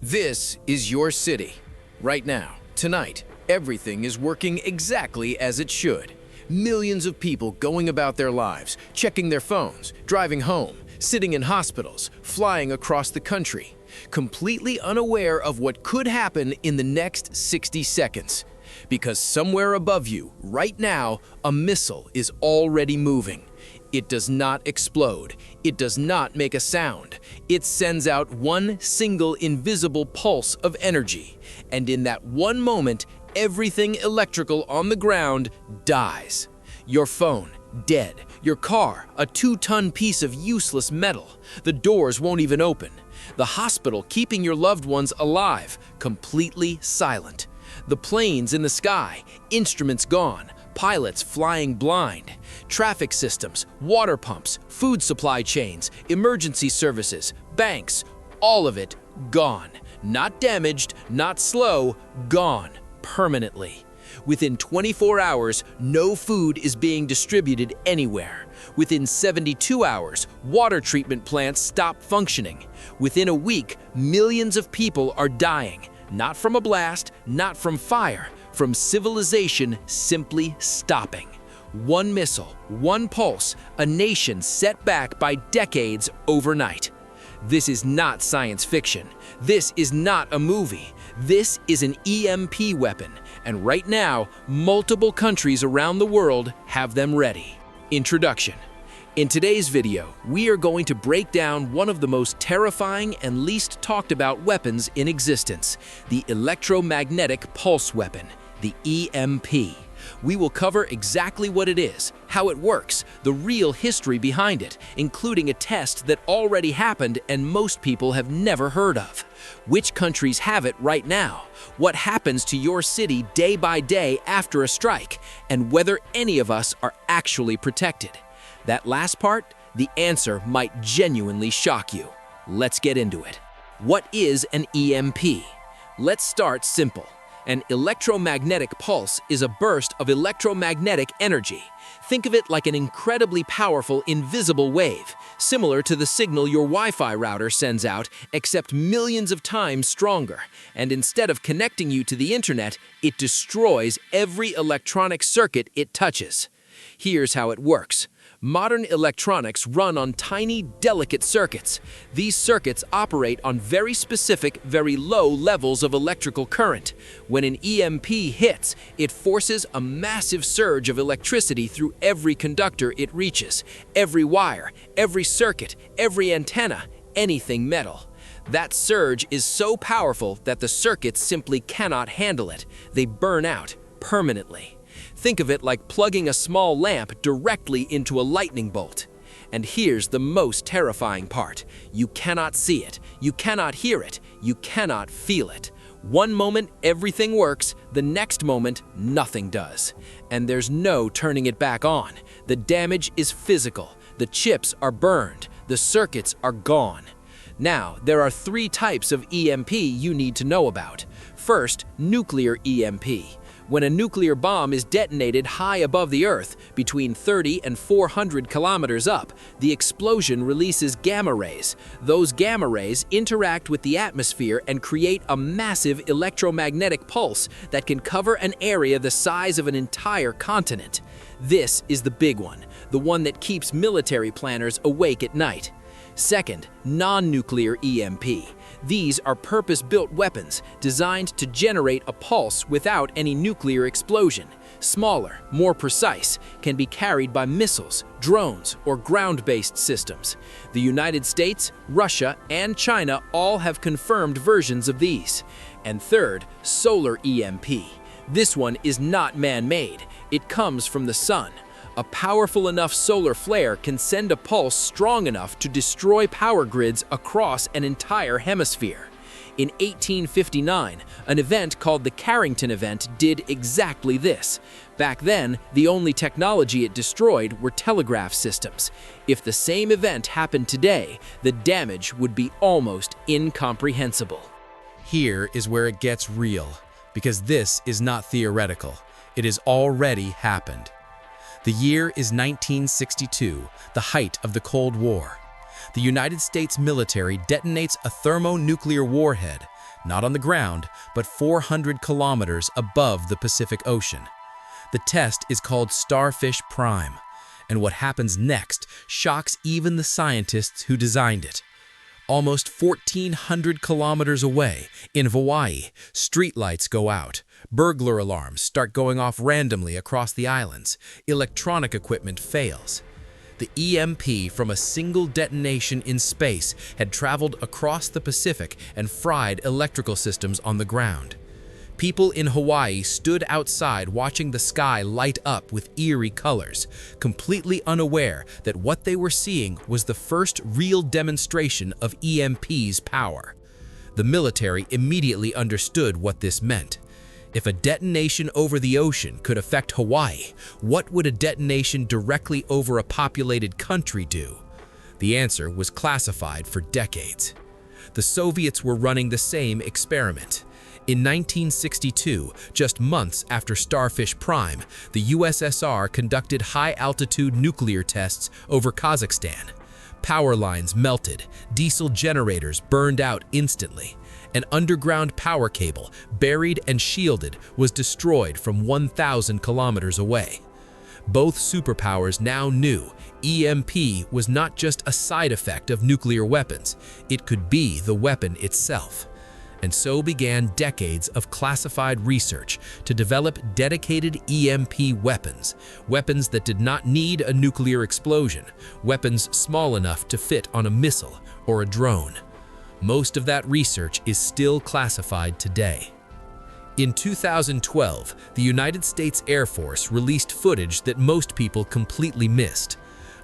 This is your city. Right now, tonight, everything is working exactly as it should. Millions of people going about their lives, checking their phones, driving home, sitting in hospitals, flying across the country, completely unaware of what could happen in the next 60 seconds. Because somewhere above you, right now, a missile is already moving. It does not explode. It does not make a sound. It sends out one single invisible pulse of energy. And in that one moment, everything electrical on the ground dies. Your phone, dead. Your car, a 2-ton piece of useless metal. The doors won't even open. The hospital keeping your loved ones alive, completely silent. The planes in the sky, instruments gone. Pilots flying blind, traffic systems, water pumps, food supply chains, emergency services, banks, all of it gone. Not damaged, not slow, gone permanently. Within 24 hours, no food is being distributed anywhere. Within 72 hours, water treatment plants stop functioning. Within a week, millions of people are dying, not from a blast, not from fire, from civilization simply stopping. One missile, one pulse, a nation set back by decades overnight. This is not science fiction. This is not a movie. This is an EMP weapon, and right now, multiple countries around the world have them ready. Introduction. In today's video, we are going to break down one of the most terrifying and least talked about weapons in existence, the electromagnetic pulse weapon, the EMP. We will cover exactly what it is, how it works, the real history behind it, including a test that already happened and most people have never heard of. Which countries have it right now? What happens to your city day by day after a strike? And whether any of us are actually protected. That last part, the answer might genuinely shock you. Let's get into it. What is an EMP? Let's start simple. An electromagnetic pulse is a burst of electromagnetic energy. Think of it like an incredibly powerful invisible wave, similar to the signal your Wi-Fi router sends out, except millions of times stronger. And instead of connecting you to the internet, it destroys every electronic circuit it touches. Here's how it works. Modern electronics run on tiny, delicate circuits. These circuits operate on very specific, very low levels of electrical current. When an EMP hits, it forces a massive surge of electricity through every conductor it reaches, every wire, every circuit, every antenna, anything metal. That surge is so powerful that the circuits simply cannot handle it. They burn out permanently. Think of it like plugging a small lamp directly into a lightning bolt. And here's the most terrifying part. You cannot see it, you cannot hear it, you cannot feel it. One moment everything works, the next moment nothing does. And there's no turning it back on. The damage is physical. The chips are burned. The circuits are gone. Now, there are 3 types of EMP you need to know about. First, nuclear EMP. When a nuclear bomb is detonated high above the Earth, between 30 and 400 kilometers up, the explosion releases gamma rays. Those gamma rays interact with the atmosphere and create a massive electromagnetic pulse that can cover an area the size of an entire continent. This is the big one, the one that keeps military planners awake at night. Second, non-nuclear EMP. These are purpose-built weapons designed to generate a pulse without any nuclear explosion. Smaller, more precise, can be carried by missiles, drones, or ground-based systems. The United States, Russia, and China all have confirmed versions of these. And third, solar EMP. This one is not man-made. It comes from the sun. A powerful enough solar flare can send a pulse strong enough to destroy power grids across an entire hemisphere. In 1859, an event called the Carrington event did exactly this. Back then, the only technology it destroyed were telegraph systems. If the same event happened today, the damage would be almost incomprehensible. Here is where it gets real, because this is not theoretical. It has already happened. The year is 1962, the height of the Cold War. The United States military detonates a thermonuclear warhead, not on the ground, but 400 kilometers above the Pacific Ocean. The test is called Starfish Prime, and what happens next shocks even the scientists who designed it. Almost 1,400 kilometers away, in Hawaii, streetlights go out. Burglar alarms start going off randomly across the islands. Electronic equipment fails. The EMP from a single detonation in space had traveled across the Pacific and fried electrical systems on the ground. People in Hawaii stood outside watching the sky light up with eerie colors, completely unaware that what they were seeing was the first real demonstration of EMP's power. The military immediately understood what this meant. If a detonation over the ocean could affect Hawaii, what would a detonation directly over a populated country do? The answer was classified for decades. The Soviets were running the same experiment. In 1962, just months after Starfish Prime, the USSR conducted high-altitude nuclear tests over Kazakhstan. Power lines melted, diesel generators burned out instantly. An underground power cable, buried and shielded, was destroyed from 1,000 kilometers away. Both superpowers now knew EMP was not just a side effect of nuclear weapons, it could be the weapon itself. And so began decades of classified research to develop dedicated EMP weapons, weapons that did not need a nuclear explosion, weapons small enough to fit on a missile or a drone. Most of that research is still classified today. In 2012, the United States Air Force released footage that most people completely missed.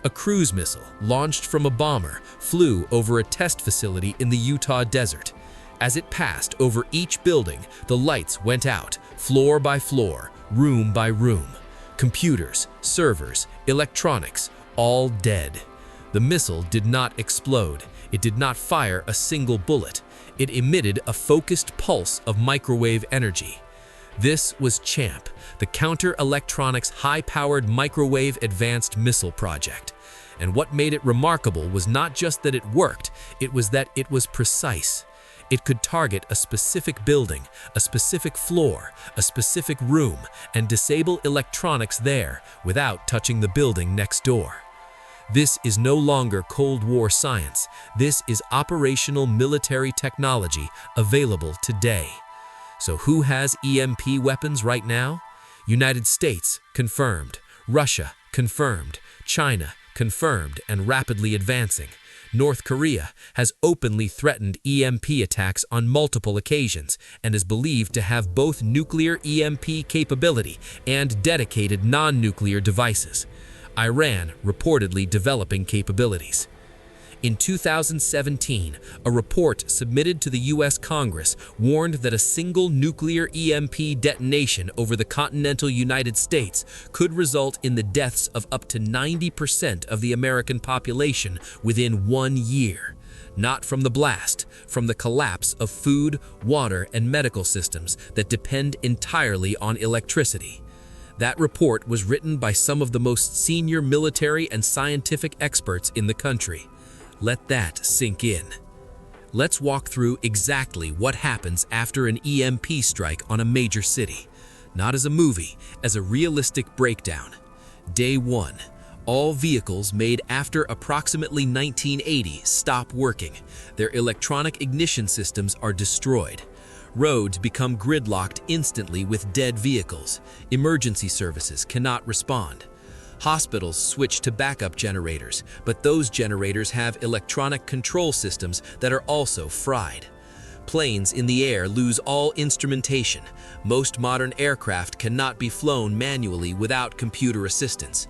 A cruise missile, launched from a bomber, flew over a test facility in the Utah desert. As it passed over each building, the lights went out, floor by floor, room by room. Computers, servers, electronics, all dead. The missile did not explode. It did not fire a single bullet. It emitted a focused pulse of microwave energy. This was CHAMP, the Counter-Electronics High-Powered Microwave Advanced Missile Project. And what made it remarkable was not just that it worked, it was that it was precise. It could target a specific building, a specific floor, a specific room, and disable electronics there without touching the building next door. This is no longer Cold War science. This is operational military technology available today. So who has EMP weapons right now? United States, confirmed. Russia, confirmed. China, confirmed and rapidly advancing. North Korea has openly threatened EMP attacks on multiple occasions and is believed to have both nuclear EMP capability and dedicated non-nuclear devices. Iran reportedly developing capabilities. In 2017, a report submitted to the U.S. Congress warned that a single nuclear EMP detonation over the continental United States could result in the deaths of up to 90% of the American population within 1 year. Not from the blast, from the collapse of food, water, and medical systems that depend entirely on electricity. That report was written by some of the most senior military and scientific experts in the country. Let that sink in. Let's walk through exactly what happens after an EMP strike on a major city. Not as a movie, as a realistic breakdown. Day 1. All vehicles made after approximately 1980 stop working. Their electronic ignition systems are destroyed. Roads become gridlocked instantly with dead vehicles. Emergency services cannot respond. Hospitals switch to backup generators, but those generators have electronic control systems that are also fried. Planes in the air lose all instrumentation. Most modern aircraft cannot be flown manually without computer assistance.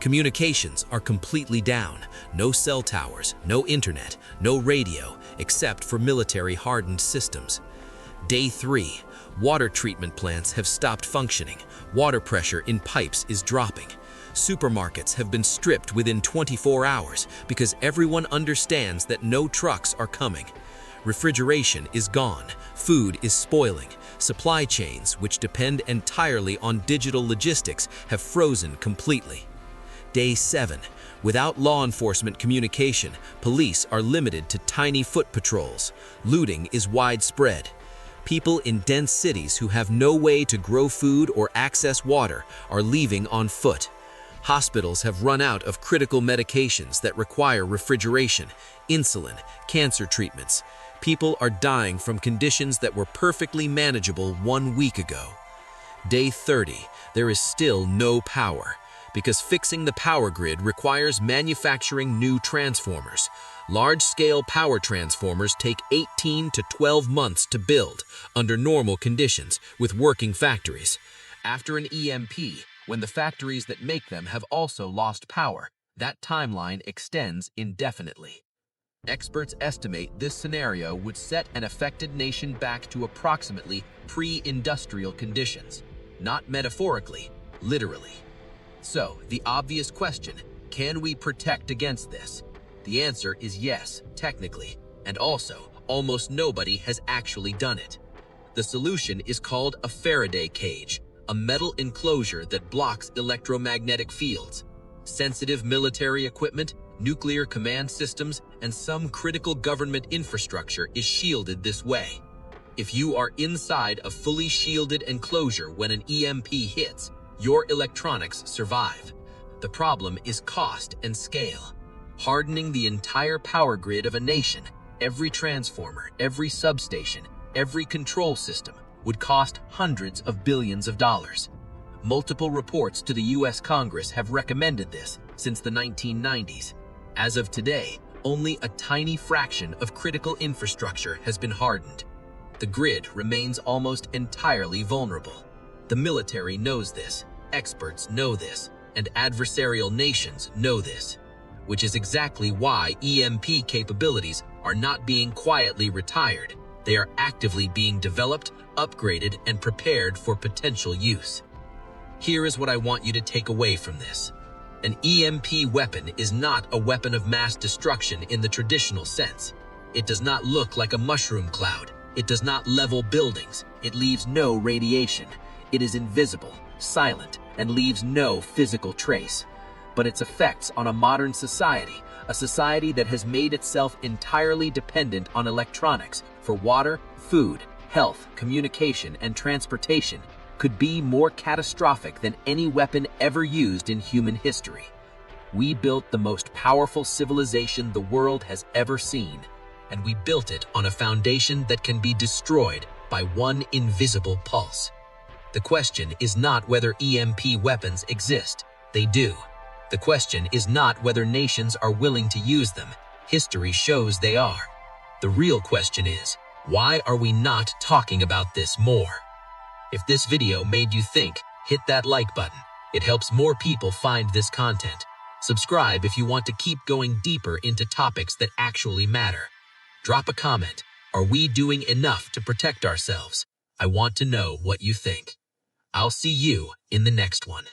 Communications are completely down. No cell towers, no internet, no radio, except for military-hardened systems. Day 3. Water treatment plants have stopped functioning. Water pressure in pipes is dropping. Supermarkets have been stripped within 24 hours because everyone understands that no trucks are coming. Refrigeration is gone. Food is spoiling. Supply chains, which depend entirely on digital logistics, have frozen completely. Day 7. Without law enforcement communication, police are limited to tiny foot patrols. Looting is widespread. People in dense cities who have no way to grow food or access water are leaving on foot. Hospitals have run out of critical medications that require refrigeration, insulin, cancer treatments. People are dying from conditions that were perfectly manageable 1 week ago. Day 30, there is still no power, because fixing the power grid requires manufacturing new transformers. Large-scale power transformers take 18 to 12 months to build under normal conditions with working factories. After an EMP, when the factories that make them have also lost power, that timeline extends indefinitely. Experts estimate this scenario would set an affected nation back to approximately pre-industrial conditions, not metaphorically, literally. So, the obvious question, can we protect against this? The answer is yes, technically, and also, almost nobody has actually done it. The solution is called a Faraday cage, a metal enclosure that blocks electromagnetic fields. Sensitive military equipment, nuclear command systems, and some critical government infrastructure is shielded this way. If you are inside a fully shielded enclosure when an EMP hits, your electronics survive. The problem is cost and scale. Hardening the entire power grid of a nation, every transformer, every substation, every control system, would cost hundreds of billions of dollars. Multiple reports to the US Congress have recommended this since the 1990s. As of today, only a tiny fraction of critical infrastructure has been hardened. The grid remains almost entirely vulnerable. The military knows this, experts know this, and adversarial nations know this, which is exactly why EMP capabilities are not being quietly retired. They are actively being developed, upgraded, and prepared for potential use. Here is what I want you to take away from this. An EMP weapon is not a weapon of mass destruction in the traditional sense. It does not look like a mushroom cloud. It does not level buildings. It leaves no radiation. It is invisible, silent, and leaves no physical trace. But its effects on a modern society, a society that has made itself entirely dependent on electronics for water, food, health, communication, and transportation, could be more catastrophic than any weapon ever used in human history. We built the most powerful civilization the world has ever seen, and we built it on a foundation that can be destroyed by one invisible pulse. The question is not whether EMP weapons exist. They do. The question is not whether nations are willing to use them. History shows they are. The real question is, why are we not talking about this more? If this video made you think, hit that like button. It helps more people find this content. Subscribe if you want to keep going deeper into topics that actually matter. Drop a comment. Are we doing enough to protect ourselves? I want to know what you think. I'll see you in the next one.